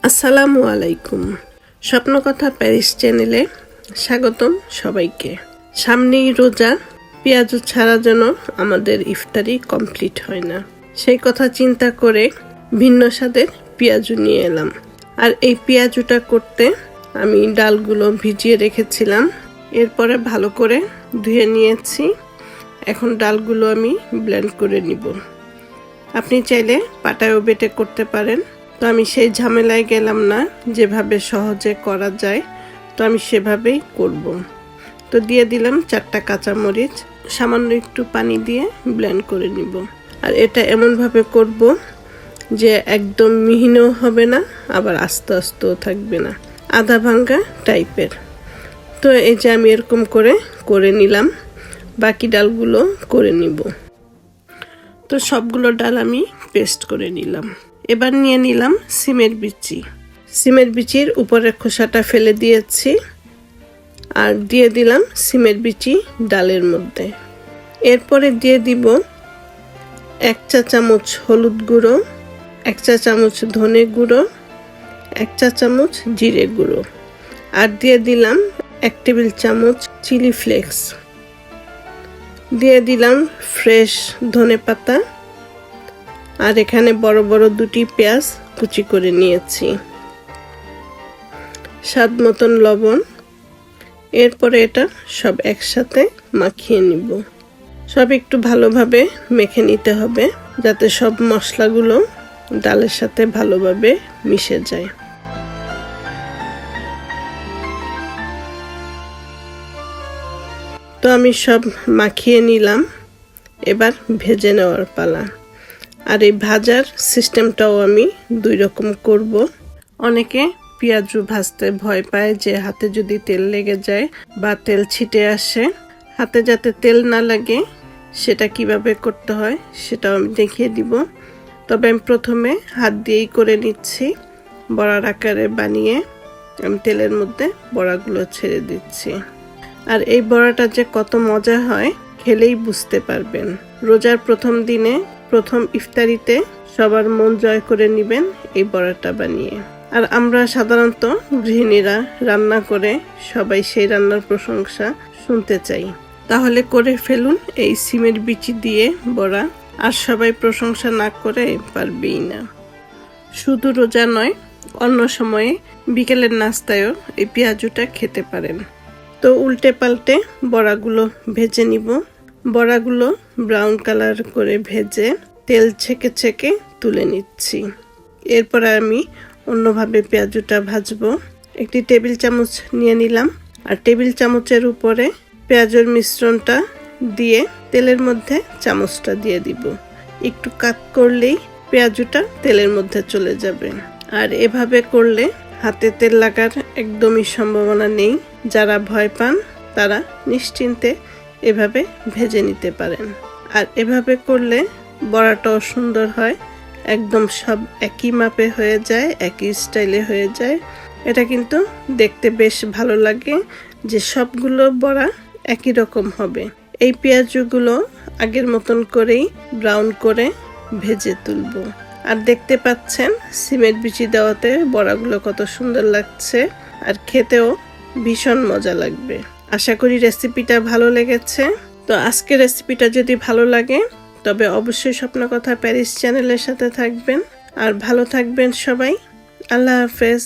আসসালামু আলাইকুম। স্বপ্নকথা প্যারিস চ্যানেলে স্বাগতম সবাইকে। সামনেই রোজা, পেঁয়াজু ছাড়া যেন আমাদের ইফতারি কমপ্লিট হয় না, সেই কথা চিন্তা করে ভিন্ন স্বাদের পেঁয়াজু নিয়ে এলাম। আর এই পেঁয়াজুটা করতে আমি ডালগুলো ভিজিয়ে রেখেছিলাম, এরপরে ভালো করে ধুয়ে নিয়েছি। এখন ডালগুলো আমি ব্লেন্ড করে নিব। আপনি চাইলে পাটায়ও বেটে করতে পারেন, তো আমি সেই ঝামেলায় গেলাম না, যেভাবে সহজে করা যায় তো আমি সেভাবেই করব। তো দিয়ে দিলাম 4টা কাঁচামরিচ, সামান্য একটু পানি দিয়ে ব্লেন্ড করে নিব। আর এটা এমনভাবে করব যে একদম মিহিনও হবে না, আবার আস্তে আস্তেও থাকবে না, আধা ভাঙ্গা টাইপের। তো এই যে আমি এরকম করে নিলাম, বাকি ডালগুলো করে নিব। তো সবগুলো ডাল আমি পেস্ট করে নিলাম। এবার নিয়ে নিলাম সিমের বিচি। সিমের বিচির উপরের খোসাটা ফেলে দিয়েছি, আর দিয়ে দিলাম সিমের বিচি ডালের মধ্যে। এরপরে দিয়ে দিব 1 চা চামচ হলুদ গুঁড়ো, 1 চা চামচ ধনে গুঁড়ো, 1 চা চামচ জিরে গুঁড়ো, আর দিয়ে দিলাম 1 টেবিল চামচ চিলি ফ্লেক্স। দিয়ে দিলাম ফ্রেশ ধনে পাতা, আর এখানে বড় বড় 2টি পেঁয়াজ কুচি করে নিয়েছি, স্বাদ মতন লবণ। এরপরে এটা সব একসাথে মাখিয়ে নিব। সব একটু ভালোভাবে মেখে নিতে হবে, যাতে সব মশলাগুলো ডালের সাথে ভালোভাবে মিশে যায়। তো আমি সব মাখিয়ে নিলাম, এবার ভেজে নেওয়ার পালা। আর এই ভাজার সিস্টেমটাও আমি 2 রকম করব। অনেকে পেঁয়াজু ভাজতে ভয় পায় যে হাতে যদি তেল লেগে যায় বা তেল ছিটে আসে। হাতে যাতে তেল না লাগে সেটা কিভাবে করতে হয় সেটাও আমি দেখিয়ে দিব। তবে আমি প্রথমে হাত দিয়েই করে নিচ্ছি। বড়ার আকারে বানিয়ে আমি তেলের মধ্যে বড়াগুলো ছেড়ে দিচ্ছি। আর এই বড়াটা যে কত মজা হয় খেলেই বুঝতে পারবেন। রোজার প্রথম দিনে, প্রথম ইফতারিতে সবার মন জয় করে নেবেন এই বড়াটা বানিয়ে। আর আমরা সাধারণত গৃহিণীরা রান্না করে সবাই সেই রান্নার প্রশংসা শুনতে চাই। তাহলে করে ফেলুন এই সিমের বিচি দিয়ে বড়া, আর সবাই প্রশংসা না করে পারবেই না। শুধু রোজা নয়, অন্য সময়ে বিকেলের নাস্তায়ও এই পেঁয়াজুটা খেতে পারেন। তো উল্টে পাল্টে বড়াগুলো ভেজে নিব। বড়াগুলো ব্রাউন কালার করে ভেজে তেল ছেঁকে ছেঁকে তুলে নিচ্ছি। এরপর আমি অন্যভাবে পেঁয়াজুটা ভাজবো। 1 টেবিল চামচ নিয়ে নিলাম, আর টেবিল চামচের উপরে পেঁয়াজের মিশ্রণটা দিয়ে তেলের মধ্যে চামচটা দিয়ে দিব। একটু কাট করলেই পেঁয়াজুটা তেলের মধ্যে চলে যাবে। আর এভাবে করলে হাতে তেল লাগার একদমই সম্ভাবনা নেই। যারা ভয় পান তারা নিশ্চিন্তে এভাবে ভেজে নিতে পারেন। আর এভাবে করলে বড়াটাও সুন্দর হয়, একদম সব একই মাপে হয়ে যায়, একই স্টাইলে হয়ে যায়। এটা কিন্তু দেখতে বেশ ভালো লাগে যে সবগুলো বড়া একই রকম হবে। এই পেঁয়াজগুলো আগের মতন করেই ব্রাউন করে ভেজে তুলব। আর দেখতে পাচ্ছেন সিমের বিচি দেওয়াতে বড়াগুলো কত সুন্দর লাগছে, আর খেতেও ভীষণ মজা লাগবে। আশা করি রেসিপিটা ভালো লেগেছে। তো আজকের রেসিপিটা যদি ভালো লাগে তবে অবশ্যই স্বপ্নকথা প্যারিস চ্যানেলের সাথে থাকবেন। আর ভালো থাকবেন সবাই। আল্লাহ হাফেজ।